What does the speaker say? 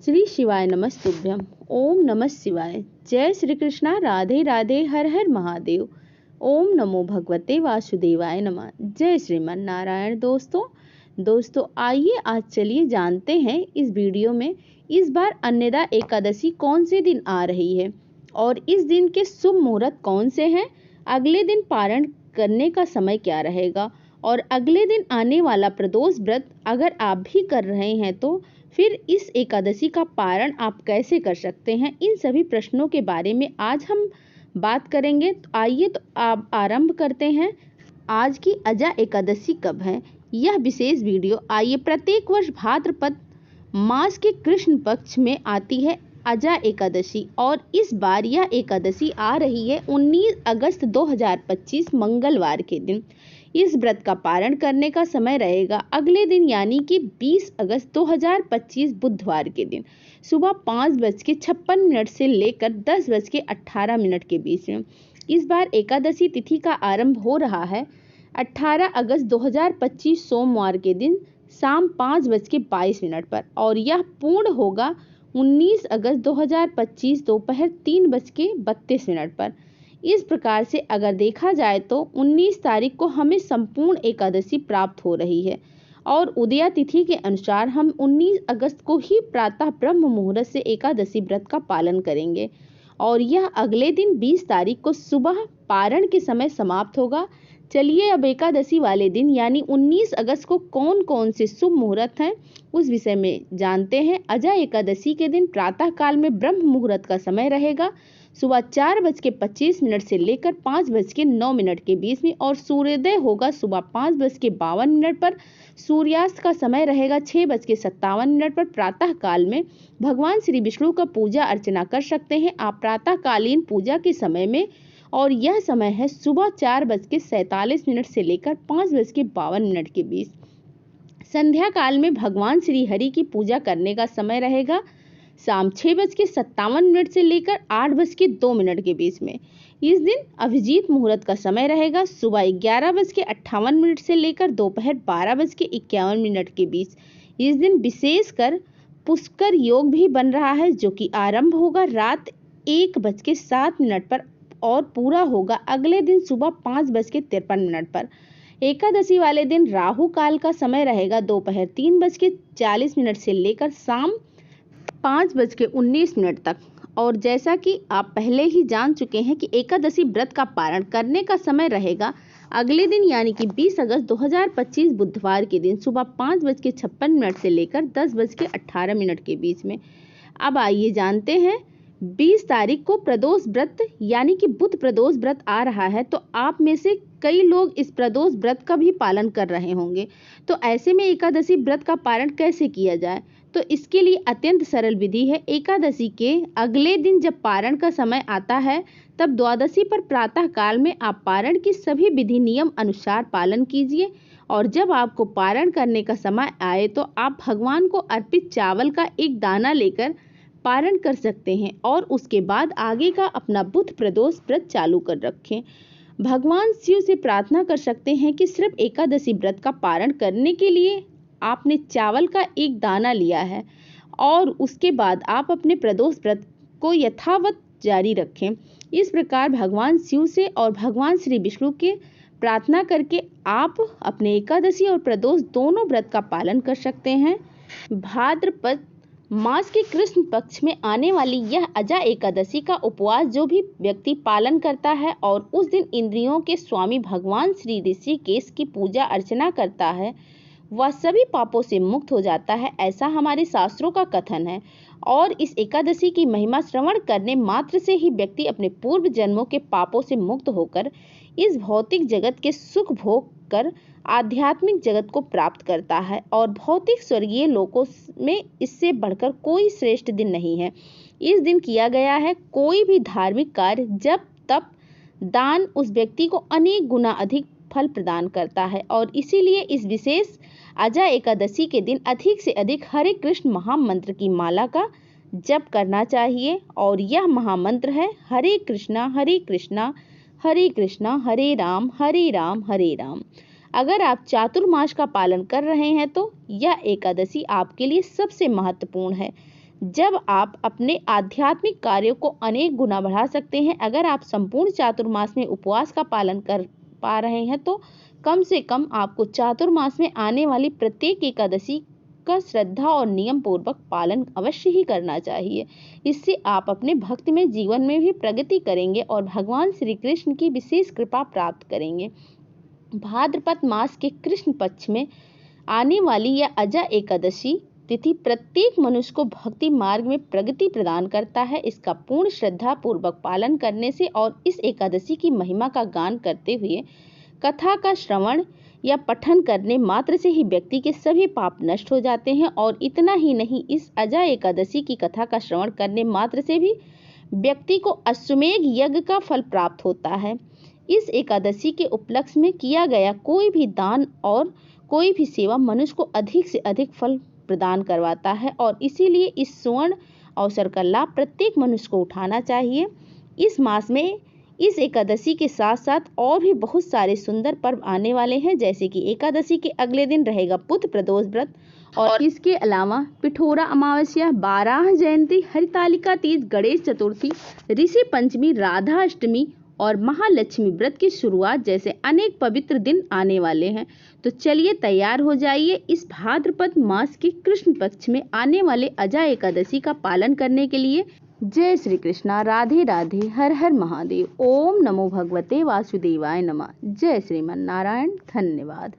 श्री शिवाय नमस्तुभ्यम। ओम नमः शिवाय। जय श्री कृष्णा। राधे राधे। हर हर महादेव। ओम नमो भगवते वासुदेवाय नमः। जय श्रीमन नारायण। दोस्तों आइए आज चलिए जानते हैं इस वीडियो में इस बार अन्नदा एकादशी कौन से दिन आ रही है और इस दिन के शुभ मुहूर्त कौन से हैं, अगले दिन पारण करने का समय क्या रहेगा और अगले दिन आने वाला प्रदोष व्रत अगर आप भी कर रहे हैं तो फिर इस एकादशी का पारण आप कैसे कर सकते हैं। इन सभी प्रश्नों के बारे में आज हम बात करेंगे। तो आइए तो आप आरंभ करते हैं। आज की अजा एकादशी कब है, यह विशेष वीडियो आइए। प्रत्येक वर्ष भाद्रपद मास के कृष्ण पक्ष में आती है अजा एकादशी और इस बार यह एकादशी आ रही है 19 अगस्त 2025 मंगलवार के दिन। इस व्रत का पारण करने का समय रहेगा अगले दिन यानी कि 20 अगस्त 2025 बुधवार के दिन सुबह 5:56 से लेकर 10:18 के बीच में। इस बार एकादशी तिथि का आरंभ हो रहा है 18 अगस्त 2025 सोमवार के दिन शाम 5:22 पर और यह पूर्ण होगा 19 अगस्त 2025 दोपहर 3:32 पर। इस प्रकार से अगर देखा जाए तो 19 तारीख को हमें संपूर्ण एकादशी प्राप्त हो रही है और उदया तिथि के अनुसार हम 19 अगस्त को ही प्रातः ब्रह्म मुहूर्त से एकादशी व्रत का पालन करेंगे और यह अगले दिन 20 तारीख को सुबह पारण के समय समाप्त होगा। चलिए अब एकादशी वाले दिन यानी 19 अगस्त को कौन कौन से शुभ मुहूर्त हैं उस विषय में जानते हैं। अजा एकादशी के दिन प्रातः काल में ब्रह्म मुहूर्त का समय रहेगा सुबह 4:25 से लेकर 5:09 के बीच में और सूर्योदय होगा सुबह 5:52 पर। सूर्यास्त का समय रहेगा 6:57 पर। प्रातः काल में भगवान श्री विष्णु का पूजा अर्चना कर सकते हैं आप प्रातःकालीन पूजा के समय में और यह समय है सुबह 4:47 से लेकर 5:52 के बीच। संध्या काल में भगवान श्री हरि की पूजा करने का समय रहेगा शाम 6:57 से लेकर 8:02 के बीच में। इस दिन अभिजीत मुहूर्त का समय रहेगा सुबह 11:58 से लेकर दोपहर 12:51 के बीच। इस दिन विशेषकर पुष्कर योग भी बन रहा है जो कि आरंभ होगा रात 1:07 पर और पूरा होगा अगले दिन सुबह 5:53 पर। एकादशी वाले दिन राहु काल का समय रहेगा दोपहर 3:40 से लेकर शाम 5:19 तक और जैसा कि आप पहले ही जान चुके हैं कि एकादशी व्रत का पारण करने का समय रहेगा अगले दिन यानी कि 20 अगस्त 2025 बुधवार के दिन सुबह 5:56 से लेकर 10:18 के बीच में। अब आइए जानते हैं 20 तारीख को प्रदोष व्रत यानी कि बुध प्रदोष व्रत आ रहा है तो आप में से कई लोग इस प्रदोष व्रत का भी पालन कर रहे होंगे। तो ऐसे में एकादशी व्रत का पारण कैसे किया जाए, तो इसके लिए अत्यंत सरल विधि है। एकादशी के अगले दिन जब पारण का समय आता है तब द्वादशी पर प्रातः काल में आप पारण की सभी विधि नियम अनुसार पालन कीजिए और जब आपको पारण करने का समय आए तो आप भगवान को अर्पित चावल का एक दाना लेकर पारण कर सकते हैं और उसके बाद आगे का अपना बुध प्रदोष व्रत चालू कर रखें। भगवान शिव से प्रार्थना कर सकते हैं कि सिर्फ एकादशी व्रत का पारण करने के लिए आपने चावल का एक दाना लिया है और उसके बाद आप अपने प्रदोष व्रत को यथावत जारी रखें। इस प्रकार भगवान शिव से और भगवान श्री विष्णु के प्रार्थना करके आप अपने एकादशी और प्रदोष दोनों व्रत का पालन कर सकते हैं। भाद्रपद मास के कृष्ण पक्ष में आने वाली यह अजा एकादशी का उपवास जो भी व्यक्ति पालन करता है और उस दिन इंद्रियों के स्वामी भगवान श्री ऋषिकेश की पूजा अर्चना करता है वह सभी पापों से मुक्त हो जाता है, ऐसा हमारे शास्त्रों का कथन है। और इस एकादशी की महिमा श्रवण करने मात्र से ही व्यक्ति अपने पूर्व जन्मों के पापों से मुक्त होकर इस भौतिक जगत के सुख भोग कर आध्यात्मिक जगत को प्राप्त करता है और भौतिक स्वर्गीय लोकों में इससे बढ़कर कोई श्रेष्ठ दिन नहीं है। इस दिन किया गया है कोई भी धार्मिक कार्य जप तप दान उस व्यक्ति को अनेक गुना अधिक फल प्रदान करता है और इसीलिए इस विशेष अजा एकादशी के दिन अधिक से अधिक हरे कृष्ण महामंत्र की माला का जप करना चाहिए और यह महामंत्र है हरे कृष्णा हरे कृष्णा हरे कृष्णा हरे राम हरे राम हरे राम। अगर आप चातुर्मास का पालन कर रहे हैं तो यह एकादशी आपके लिए सबसे महत्वपूर्ण है। जब आप अपने आध्यात्मिक कार्यों को अनेक गुना बढ़ा सकते हैं। अगर आप संपूर्ण चातुर्मास में उपवास का पालन कर पा रहे हैं तो कम से कम आपको चातुर्मास में आने वाली प्रत्येक एकादशी का श्रद्धा और नियम पूर्वक पालन अवश्य ही करना चाहिए। इससे आप अपने भक्ति में जीवन में भी प्रगति करेंगे और भगवान श्री कृष्ण की विशेष कृपा प्राप्त करेंगे। भाद्रपद मास के कृष्ण पक्ष में आने वाली यह अजा एकादशी तिथि प्रत्येक मनुष्य को भक्ति मार्ग में प्रगति प्रदान करता है। इसका पूर्ण श्रद्धा पूर्वक पालन करने से और इस एकादशी की महिमा का गान करते हुए कथा का श्रवण या पठन करने मात्र से ही व्यक्ति के सभी पाप नष्ट हो जाते हैं। और इतना ही नहीं, इस अजा एकादशी की कथा का श्रवण करने मात्र से भी व्यक्ति को अश्वमेध यज्ञ का फल प्राप्त होता है। इस एकादशी के उपलक्ष्य में किया गया कोई भी दान और कोई भी सेवा मनुष्य को अधिक से अधिक फल प्रदान करवाता है और इसीलिए इस सुवर्ण अवसर का लाभ प्रत्येक मनुष्य को उठाना चाहिए। इस मास में इस एकादशी के साथ साथ और भी बहुत सारे सुंदर पर्व आने वाले हैं, जैसे कि एकादशी के अगले दिन रहेगा पुत्र प्रदोष व्रत और इसके अलावा पिठोरा अमावस्या, बाराह जयंती, हरितालिका तीज, गणेश चतुर्थी, ऋषि पंचमी, राधा अष्टमी और महालक्ष्मी व्रत की शुरुआत जैसे अनेक पवित्र दिन आने वाले हैं। तो चलिए तैयार हो जाइए इस भाद्रपद मास के कृष्ण पक्ष में आने वाले अजा एकादशी का पालन करने के लिए। जय श्री कृष्णा, राधे राधे, हर हर महादेव। ओम नमो भगवते वासुदेवाय नमः। जय श्रीमन नारायण। धन्यवाद।